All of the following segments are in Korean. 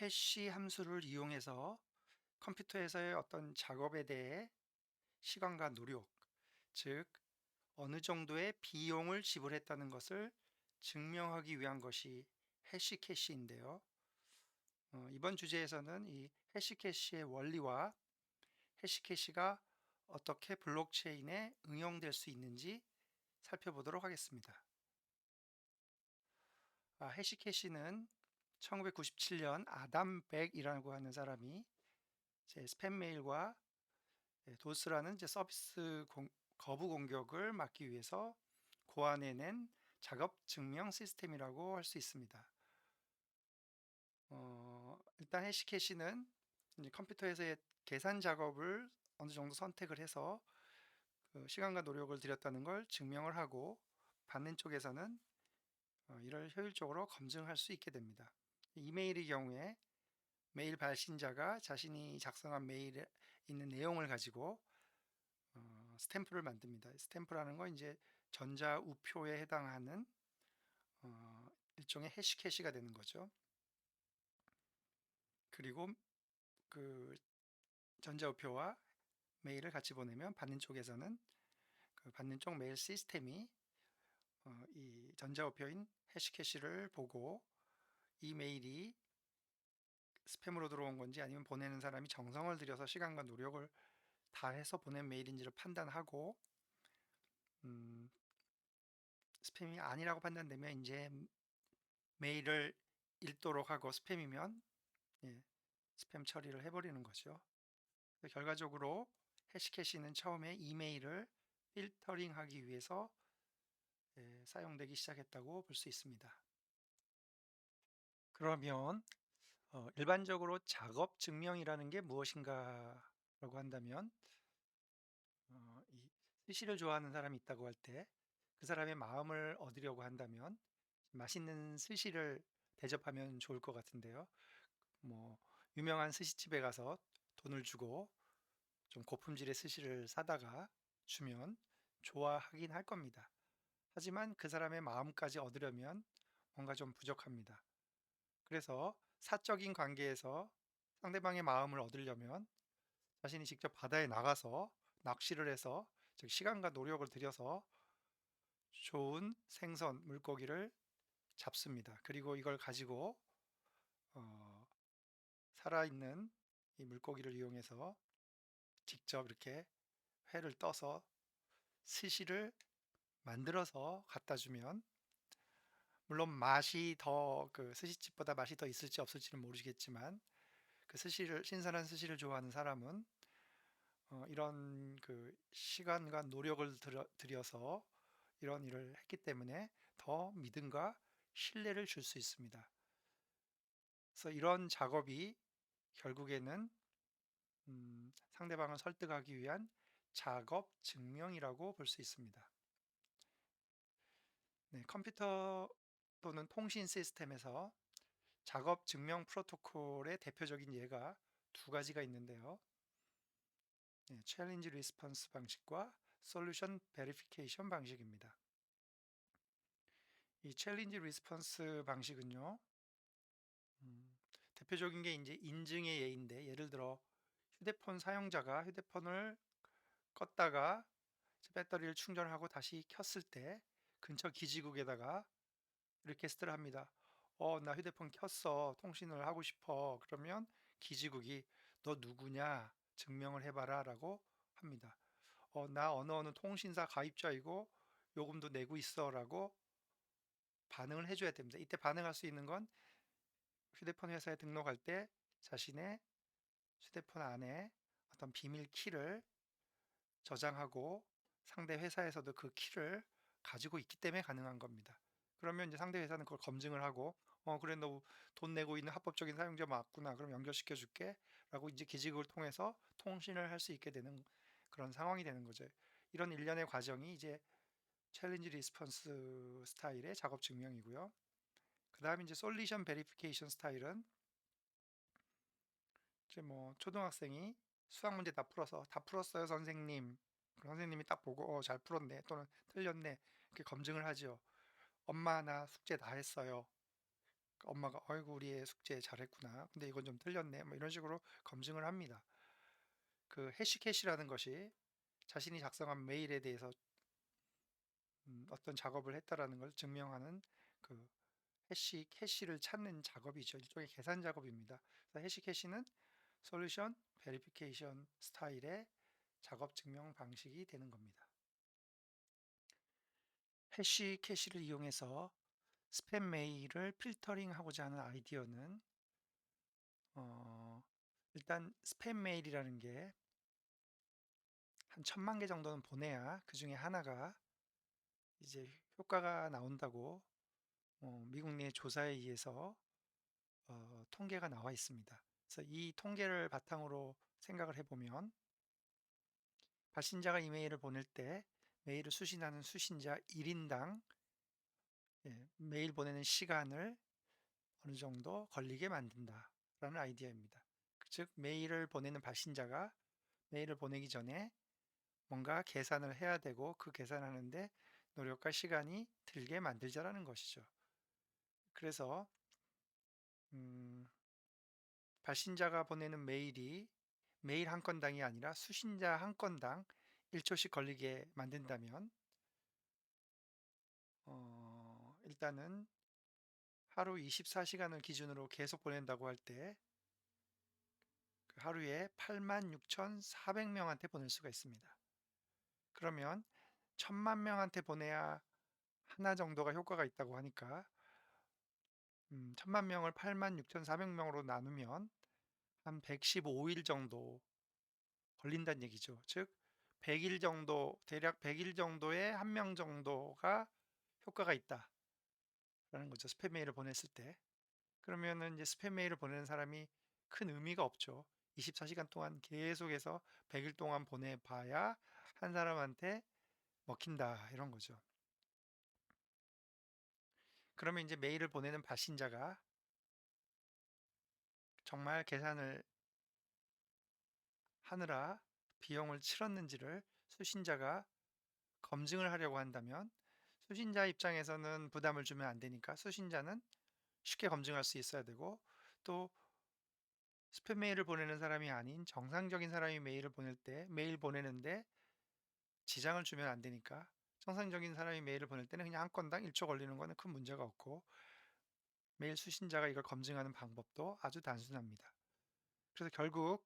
해시 함수를 이용해서 컴퓨터에서의 어떤 작업에 대해 시간과 노력, 즉 어느 정도의 비용을 지불했다는 것을 증명하기 위한 것이 해시캐시인데요. 이번 주제에서는 이 해시캐시의 원리와 해시캐시가 어떻게 블록체인에 응용될 수 있는지 살펴보도록 하겠습니다. 해시캐시는 1997년 아담 백이라고 하는 사람이 제 스팸 메일과 도스라는 이제 거부 공격을 막기 위해서 고안해낸 작업 증명 시스템이라고 할 수 있습니다. 일단 해시캐시는 이제 컴퓨터에서의 계산 작업을 어느 정도 선택을 해서 그 시간과 노력을 들였다는 걸 증명을 하고 받는 쪽에서는 이를 효율적으로 검증할 수 있게 됩니다. 이메일의 경우에 메일 발신자가 자신이 작성한 메일에 있는 내용을 가지고 스탬프를 만듭니다. 스탬프라는 건 이제 전자우표에 해당하는 일종의 해시캐시가 되는 거죠. 그리고 그 전자우표와 메일을 같이 보내면 받는 쪽에서는 그 받는 쪽 메일 시스템이 이 전자우표인 해시캐시를 보고 이 메일이 스팸으로 들어온 건지 아니면 보내는 사람이 정성을 들여서 시간과 노력을 다해서 보낸 메일인지를 판단하고 음, 스팸이 아니라고 판단되면 이제 메일을 읽도록 하고 스팸이면 예, 스팸 처리를 해버리는 거죠. 결과적으로 해시캐시는 처음에 이메일을 필터링하기 위해서 사용되기 시작했다고 볼 수 있습니다. 그러면 일반적으로 작업 증명이라는 게 무엇인가라고 한다면 이 스시를 좋아하는 사람이 있다고 할 때 그 사람의 마음을 얻으려고 한다면 맛있는 스시를 대접하면 좋을 것 같은데요. 뭐 유명한 스시집에 가서 돈을 주고 좀 고품질의 스시를 사다가 주면 좋아하긴 할 겁니다. 하지만 그 사람의 마음까지 얻으려면 뭔가 좀 부족합니다. 그래서 사적인 관계에서 상대방의 마음을 얻으려면 자신이 직접 바다에 나가서 낚시를 해서 즉 시간과 노력을 들여서 좋은 생선, 물고기를 잡습니다. 그리고 이걸 가지고 어, 살아있는 이 물고기를 이용해서 직접 이렇게 회를 떠서 스시를 만들어서 갖다 주면 물론 맛이 더 그 스시집보다 맛이 더 있을지 없을지는 모르겠지만 그 스시를 신선한 스시를 좋아하는 사람은 이런 그 시간과 노력을 들여서 이런 일을 했기 때문에 더 믿음과 신뢰를 줄 수 있습니다. 그래서 이런 작업이 결국에는 상대방을 설득하기 위한 작업 증명이라고 볼 수 있습니다. 네, 컴퓨터 또는 통신 시스템에서 작업 증명 프로토콜의 대표적인 예가 두 가지가 있는데요. 네, 챌린지 리스폰스 방식과 솔루션 베리피케이션 방식입니다. 이 챌린지 리스폰스 방식은요, 대표적인 게 이제 인증의 예인데, 예를 들어 휴대폰 사용자가 휴대폰을 껐다가 배터리를 충전하고 다시 켰을 때 근처 기지국에다가 리퀘스트를 합니다. 나 휴대폰 켰어. 통신을 하고 싶어. 그러면 기지국이 너 누구냐? 증명을 해봐라 라고 합니다. 나 어느 통신사 가입자이고 요금도 내고 있어 라고 반응을 해줘야 됩니다. 이때 반응할 수 있는 건 휴대폰 회사에 등록할 때 자신의 휴대폰 안에 어떤 비밀 키를 저장하고 상대 회사에서도 그 키를 가지고 있기 때문에 가능한 겁니다. 그러면 이제 상대 회사는 그걸 검증을 하고 그래 너 돈 내고 있는 합법적인 사용자 맞구나. 그럼 연결시켜 줄게. 라고 이제 기직을 통해서 통신을 할 수 있게 되는 그런 상황이 되는 거죠. 이런 일련의 과정이 이제 챌린지 리스폰스 스타일의 작업 증명이고요. 그다음에 이제 솔루션 베리피케이션 스타일은 이제 뭐 초등학생이 수학 문제 다 풀어서 다 풀었어요, 선생님. 선생님이 딱 보고 잘 풀었네 또는 틀렸네 이렇게 검증을 하죠. 엄마 나 숙제 다 했어요. 엄마가 "아이고 우리 애 숙제 잘했구나. 근데 이건 좀 틀렸네." 뭐 이런 식으로 검증을 합니다. 그 해시캐시라는 것이 자신이 작성한 메일에 대해서 어떤 작업을 했다라는 걸 증명하는 그 캐시를 찾는 작업이죠. 일종의 계산 작업입니다. 그래서 해시캐시는 솔루션 베리피케이션 스타일의 작업 증명 방식이 되는 겁니다. 해시캐시를 이용해서 스팸 메일을 필터링하고자 하는 아이디어는 일단 스팸 메일이라는 게 한 1000만 개 정도는 보내야 그 중에 하나가 이제 효과가 나온다고 미국 내 조사에 의해서 통계가 나와 있습니다. 그래서 이 통계를 바탕으로 생각을 해보면 발신자가 이메일을 보낼 때 메일을 수신하는 수신자 1인당 메일 보내는 시간을 어느 정도 걸리게 만든다라는 아이디어입니다. 즉 메일을 보내는 발신자가 메일을 보내기 전에 뭔가 계산을 해야 되고 그 계산하는데 노력과 시간이 들게 만들자라는 것이죠. 그래서 음, 발신자가 보내는 메일이 메일 한 건당이 아니라 수신자 한 건당 1초씩 걸리게 만든다면 일단은 하루 24시간을 기준으로 계속 보낸다고 할 때 그 하루에 86,400명한테 보낼 수가 있습니다. 그러면 1000만 명한테 보내야 하나 정도가 효과가 있다고 하니까 1000만 명을 86,400명으로 나누면 한 115일 정도 걸린다는 얘기죠. 즉 100일 정도, 대략 100일 정도에 한 명 정도가 효과가 있다라는 거죠. 스팸 메일을 보냈을 때. 그러면은 이제 스팸 메일을 보내는 사람이 큰 의미가 없죠. 24시간 동안 계속해서 100일 동안 보내봐야 한 사람한테 먹힌다 이런 거죠. 그러면 이제 메일을 보내는 발신자가 정말 계산을 하느라 비용을 치렀는지를 수신자가 검증을 하려고 한다면 수신자 입장에서는 부담을 주면 안 되니까 수신자는 쉽게 검증할 수 있어야 되고 또 스팸 메일을 보내는 사람이 아닌 정상적인 사람이 메일을 보낼 때 메일 보내는데 지장을 주면 안 되니까 정상적인 사람이 메일을 보낼 때는 그냥 한 건당 1초 걸리는 거는 큰 문제가 없고 메일 수신자가 이걸 검증하는 방법도 아주 단순합니다. 그래서 결국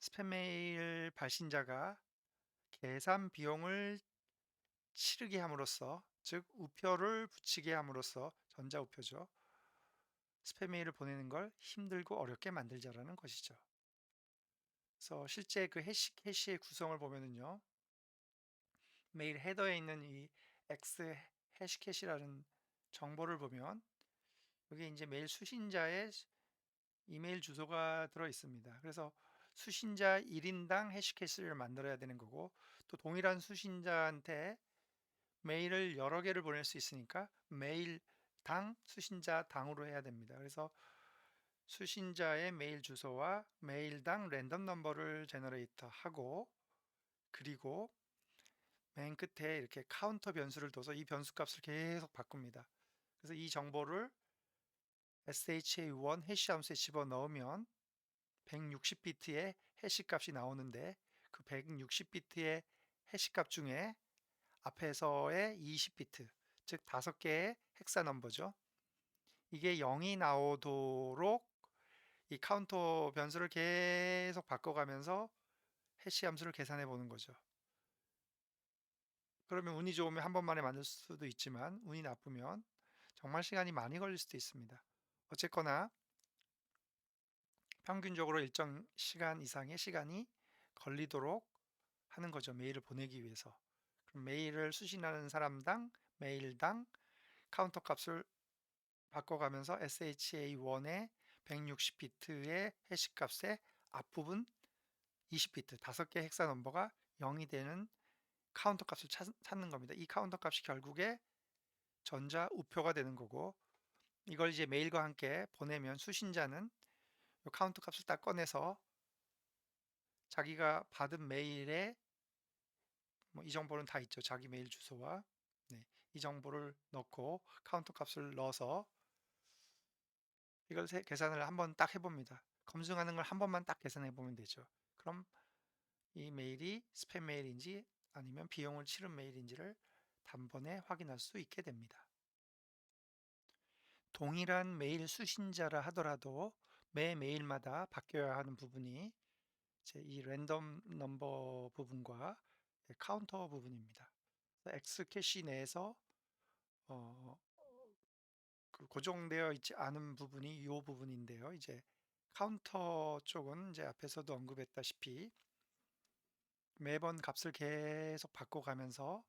스팸 메일 발신자가 계산 비용을 치르게 함으로써 즉 우표를 붙이게 함으로써 전자우표죠. 스팸 메일을 보내는 걸 힘들고 어렵게 만들자라는 것이죠. 그래서 실제 그 해시의 구성을 보면은요. 메일 헤더에 있는 이 X 해시캐시라는 정보를 보면 여기 이제 메일 수신자의 이메일 주소가 들어 있습니다. 그래서 수신자 1인당 해시캐시를 만들어야 되는 거고 또 동일한 수신자한테 메일을 여러 개를 보낼 수 있으니까 메일당 수신자 당으로 해야 됩니다. 그래서 수신자의 메일 주소와 메일당 랜덤 넘버를 제너레이터 하고 그리고 맨 끝에 이렇게 카운터 변수를 둬서 이 변수 값을 계속 바꿉니다. 그래서 이 정보를 SHA-1 해시 함수에 집어넣으면 160비트의 해시 값이 나오는데 그 160비트의 해시 값 중에 앞에서의 20비트, 즉 5개의 헥사 넘버죠. 이게 0이 나오도록 이 카운터 변수를 계속 바꿔가면서 해시 함수를 계산해 보는 거죠. 그러면 운이 좋으면 한 번만에 만들 수도 있지만 운이 나쁘면 정말 시간이 많이 걸릴 수도 있습니다. 어쨌거나 평균적으로 일정 시간 이상의 시간이 걸리도록 하는 거죠. 메일을 보내기 위해서. 그럼 메일을 수신하는 사람당 메일당 카운터 값을 바꿔가면서 SHA-1의 160비트의 해시 값의 앞부분 20비트, 5개 헥사 넘버가 0이 되는 카운터 값을 찾는 겁니다. 이 카운터 값이 결국에 전자 우표가 되는 거고 이걸 이제 메일과 함께 보내면 수신자는 이 카운트 값을 딱 꺼내서 자기가 받은 메일에 이 정보는 다 있죠. 자기 메일 주소와 이 정보를 넣고 카운트 값을 넣어서 이걸 계산을 한번 딱 해봅니다. 검증하는 걸 한 번만 딱 계산해 보면 되죠. 그럼 이 메일이 스팸 메일인지 아니면 비용을 치른 메일인지를 단번에 확인할 수 있게 됩니다. 동일한 메일 수신자라 하더라도 매 메일마다 바뀌어야 하는 부분이 이제 이 랜덤 넘버 부분과 카운터 부분입니다. 엑스캐시 내에서 어, 그 고정되어 있지 않은 부분이 이 부분인데요. 이제 카운터 쪽은 이제 앞에서도 언급했다시피 매번 값을 계속 바꿔가면서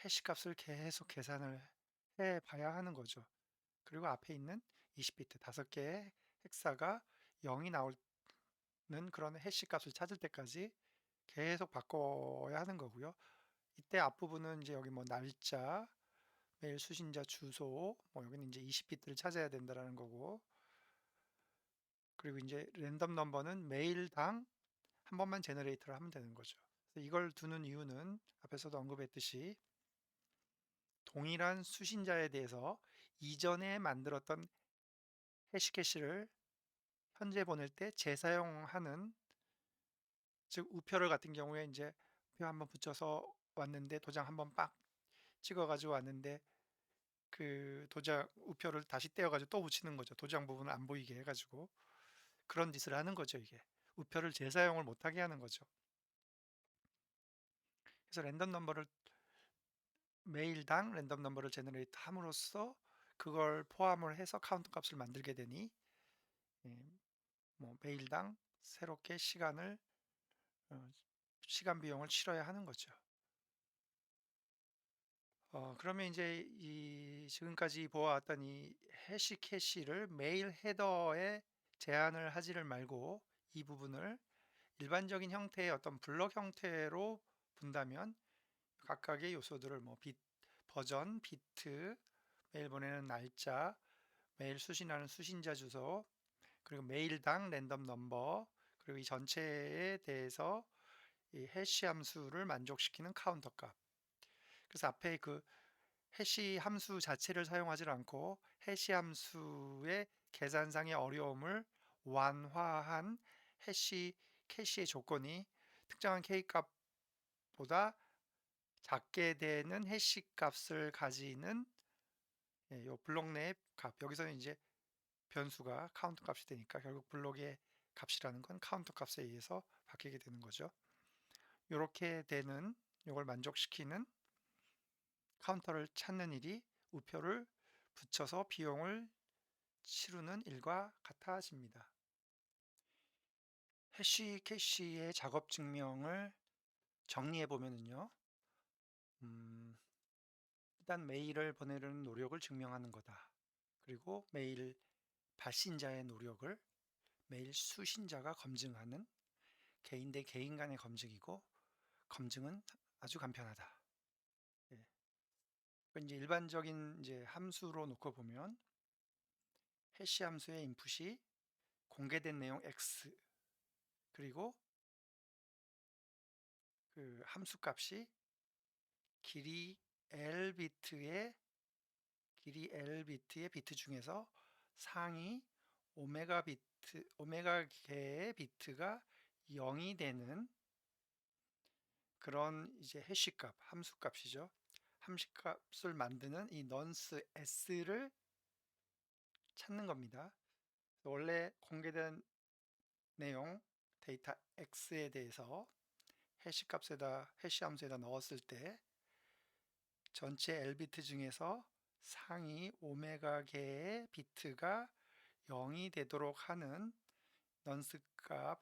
해시 값을 계속 계산을 해 봐야 하는 거죠. 그리고 앞에 있는 20비트 5개의 헥사가 0이 나오는 그런 해시 값을 찾을 때까지 계속 바꿔야 하는 거고요. 이때 앞부분은 이제 여기 뭐 날짜, 메일 수신자 주소, 뭐 여기는 이제 20비트를 찾아야 된다라는 거고, 그리고 이제 랜덤 넘버는 메일당 한 번만 제너레이터를 하면 되는 거죠. 그래서 이걸 두는 이유는 앞에서도 언급했듯이 동일한 수신자에 대해서 이전에 만들었던 해시캐시를 현재 보낼 때 재사용하는, 즉 우표를 같은 경우에 이제 우표 한번 붙여서 왔는데 도장 한번 빡 찍어가지고 왔는데 그 도장 우표를 다시 떼어가지고 또 붙이는 거죠. 도장 부분을 안 보이게 해가지고 그런 짓을 하는 거죠. 이게 우표를 재사용을 못하게 하는 거죠. 그래서 랜덤 넘버를 메일당 랜덤 넘버를 제너레이트 함으로써 그걸 포함을 해서 카운트 값을 만들게 되니 예, 뭐 메일당 새롭게 어, 시간 비용을 치러야 하는 거죠. 그러면 이제 이 지금까지 보아왔던 이 해시 캐시를 메일 헤더에 제한을 하지를 말고 이 부분을 일반적인 형태의 어떤 블럭 형태로 본다면 각각의 요소들을 뭐 버전, 비트, 메일 보내는 날짜, 메일 수신하는 수신자 주소, 그리고 메일당 랜덤 넘버, 그리고 이 전체에 대해서 이 해시 함수를 만족시키는 카운터 값. 그래서 앞에 그 해시 함수 자체를 사용하지 않고 해시 함수의 계산상의 어려움을 완화한 해시 캐시의 조건이 특정한 K 값보다 작게 되는 해시 값을 가지는 이 블록 내의 값. 여기서는 이제 변수가 카운트 값이 되니까 결국 블록의 값이라는 건 카운트 값에 의해서 바뀌게 되는 거죠. 이렇게 되는 이걸 만족시키는 카운터를 찾는 일이 우표를 붙여서 비용을 치르는 일과 같아집니다. 해시 캐시의 작업 증명을 정리해 보면은요, 일단 메일을 보내려는 노력을 증명하는 거다. 그리고 메일 발신자의 노력을 메일 수신자가 검증하는 개인 대 개인 간의 검증이고, 검증은 아주 간편하다. 예. 이제 일반적인 이제 함수로 놓고 보면 해시 함수의 인풋이 공개된 내용 x, 그리고 그 함수 값이 길이 L 비트의 비트 중에서 상위 오메가 개의 비트가 0이 되는 그런 이제 해시값, 함수값이죠. 함수값을 만드는 이 넌스 s를 찾는 겁니다. 원래 공개된 내용 데이터 x에 대해서 해시 함수에다 넣었을 때 전체 L비트 중에서 상위 오메가 개의 비트가 0이 되도록 하는 넌스 값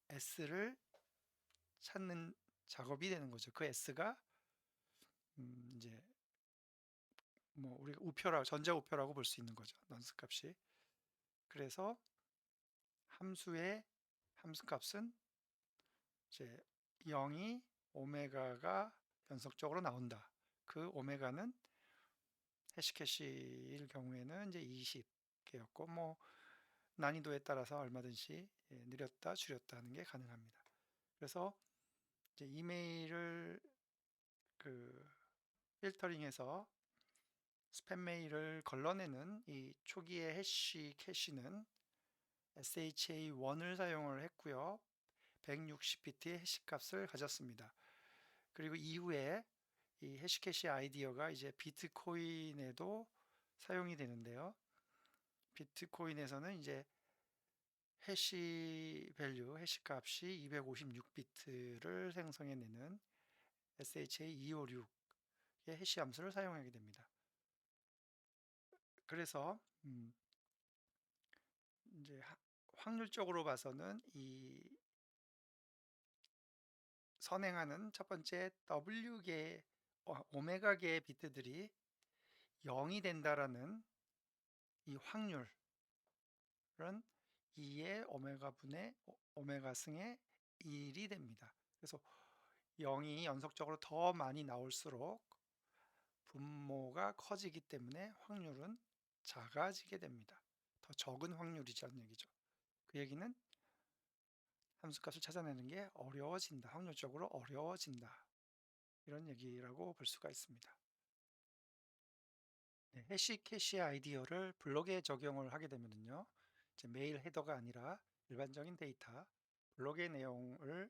s를 찾는 작업이 되는 거죠. 그 s가 이제 뭐 우리가 전자 우표라고 볼 수 있는 거죠. 넌스 값이. 그래서 함수의 함수 값은 이제 0이 오메가가 연속적으로 나온다. 그 오메가는 해시캐시일 경우에는 이제 20개였고 뭐 난이도에 따라서 얼마든지 느렸다 줄였다 하는 게 가능합니다. 그래서 이제 이메일을 그 필터링해서 스팸 메일을 걸러내는 이 초기의 해시 캐시는 SHA-1을 사용을 했고요. 160비트의 해시 값을 가졌습니다. 그리고 이후에 이 해시캐시 아이디어가 이제 비트코인에도 사용이 되는데요. 비트코인에서는 이제 해시 밸류, 해시 값이 256비트를 생성해내는 SHA-256의 해시 함수를 사용하게 됩니다. 그래서 이제 확률적으로 봐서는 이 선행하는 첫 번째 W계, 오메가계의 비트들이 0이 된다라는 이 확률은 2의 오메가 분의 오메가 승의 1이 됩니다. 그래서 0이 연속적으로 더 많이 나올수록 분모가 커지기 때문에 확률은 작아지게 됩니다. 더 적은 확률이라는 얘기죠. 그 얘기는 함수값을 찾아내는 게 어려워진다. 확률적으로 어려워진다. 이런 얘기라고 볼 수가 있습니다. 네, 해시 캐시 아이디어를 블록에 적용을 하게 되면요. 이제 메일 헤더가 아니라 일반적인 데이터, 블록의 내용을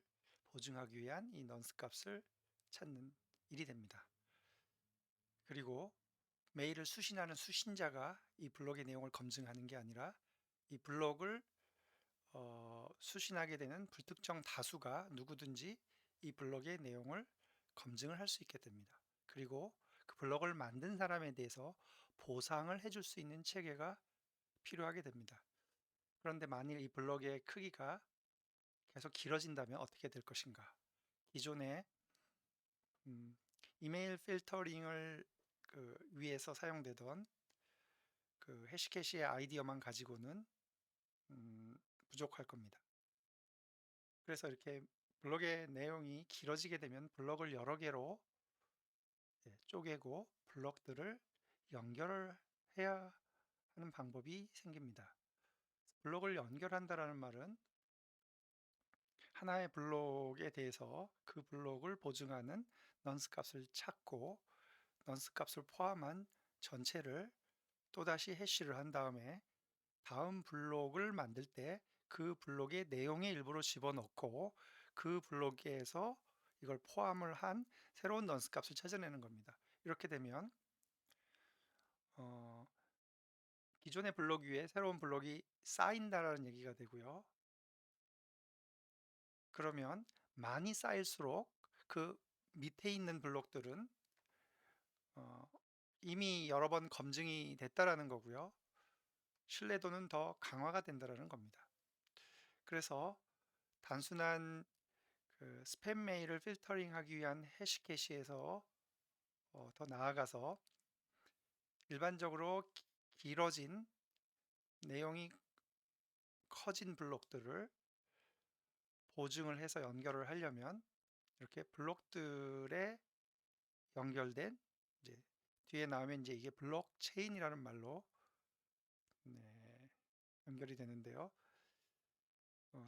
보증하기 위한 이 넌스 값을 찾는 일이 됩니다. 그리고 메일을 수신하는 수신자가 이 블록의 내용을 검증하는 게 아니라 이 블록을 수신하게 되는 불특정 다수가 누구든지 이 블록의 내용을 검증을 할 수 있게 됩니다. 그리고 그 블록을 만든 사람에 대해서 보상을 해줄 수 있는 체계가 필요하게 됩니다. 그런데 만일 이 블록의 크기가 계속 길어진다면 어떻게 될 것인가? 기존에 이메일 필터링을 위해서 사용되던 그 해시캐시의 아이디어만 가지고는 부족할 겁니다. 그래서 이렇게 블록의 내용이 길어지게 되면 블록을 여러 개로 쪼개고 블록들을 연결을 해야 하는 방법이 생깁니다. 블록을 연결한다라는 말은 하나의 블록에 대해서 그 블록을 보증하는 넌스 값을 찾고 넌스 값을 포함한 전체를 또다시 해시를 한 다음에 다음 블록을 만들 때 그 블록의 내용의 일부를 집어넣고 그 블록에서 이걸 포함을 한 새로운 넌스 값을 찾아내는 겁니다. 이렇게 되면 기존의 블록 위에 새로운 블록이 쌓인다라는 얘기가 되고요. 그러면 많이 쌓일수록 그 밑에 있는 블록들은 이미 여러 번 검증이 됐다라는 거고요. 신뢰도는 더 강화가 된다라는 겁니다. 그래서 단순한 그 스팸 메일을 필터링하기 위한 해시캐시에서 더 나아가서 일반적으로 길어진 내용이 커진 블록들을 보증을 해서 연결을 하려면 이렇게 블록들에 연결된 이제 뒤에 나오면 이제 이게 블록체인이라는 말로 연결이 되는데요.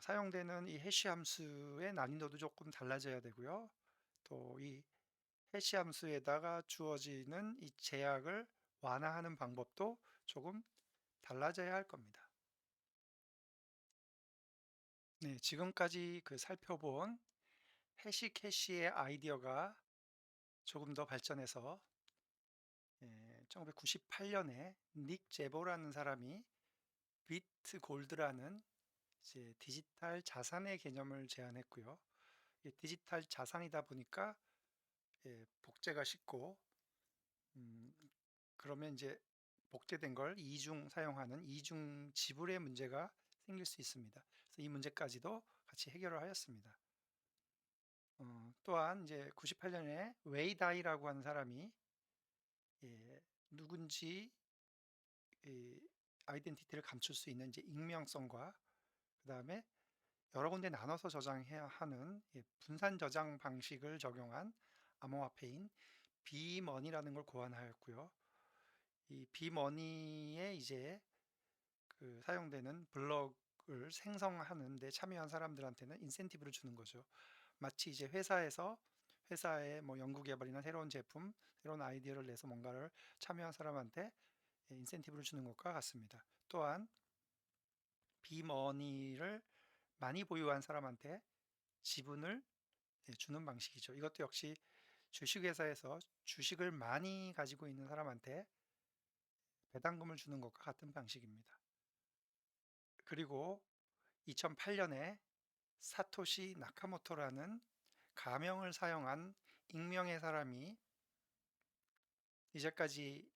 사용되는 이 해시 함수의 난이도도 조금 달라져야 되고요. 또 이 해시 함수에다가 주어지는 이 제약을 완화하는 방법도 조금 달라져야 할 겁니다. 네, 지금까지 살펴본 해시 캐시의 아이디어가 조금 더 발전해서 1998년에 닉 제보라는 사람이 비트 골드라는 이제 디지털 자산의 개념을 제안했고요. 디지털 자산이다 보니까 복제가 쉽고 그러면 이제 복제된 걸 이중 사용하는 이중 지불의 문제가 생길 수 있습니다. 그래서 이 문제까지도 같이 해결을 하였습니다. 또한 이제 98년에 웨이다이라고 하는 사람이 누군지 아이덴티티를 감출 수 있는 이제 익명성과 그 다음에 여러 군데 나눠서 저장해야 하는 분산 저장 방식을 적용한 암호화폐인 비머니라는 걸 고안하였고요. 이 비머니에 이제 사용되는 블록을 생성하는 데 참여한 사람들한테는 인센티브를 주는 거죠. 마치 이제 회사에서 회사에 뭐 연구 개발이나 새로운 제품, 새로운 아이디어를 내서 뭔가를 참여한 사람한테 인센티브를 주는 것과 같습니다. 또한 비머니를 많이 보유한 사람한테 지분을 주는 방식이죠. 이것도 역시 주식회사에서 주식을 많이 가지고 있는 사람한테 배당금을 주는 것과 같은 방식입니다. 그리고 2008년에 사토시 나카모토라는 가명을 사용한 익명의 사람이 이제까지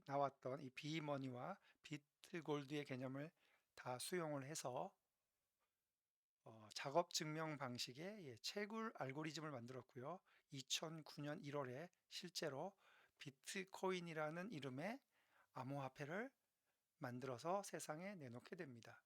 나왔던 이 비머니와 비트골드의 개념을 다 수용을 해서 작업 증명 방식의 채굴 알고리즘을 만들었고요. 2009년 1월에 실제로 비트코인이라는 이름의 암호화폐를 만들어서 세상에 내놓게 됩니다.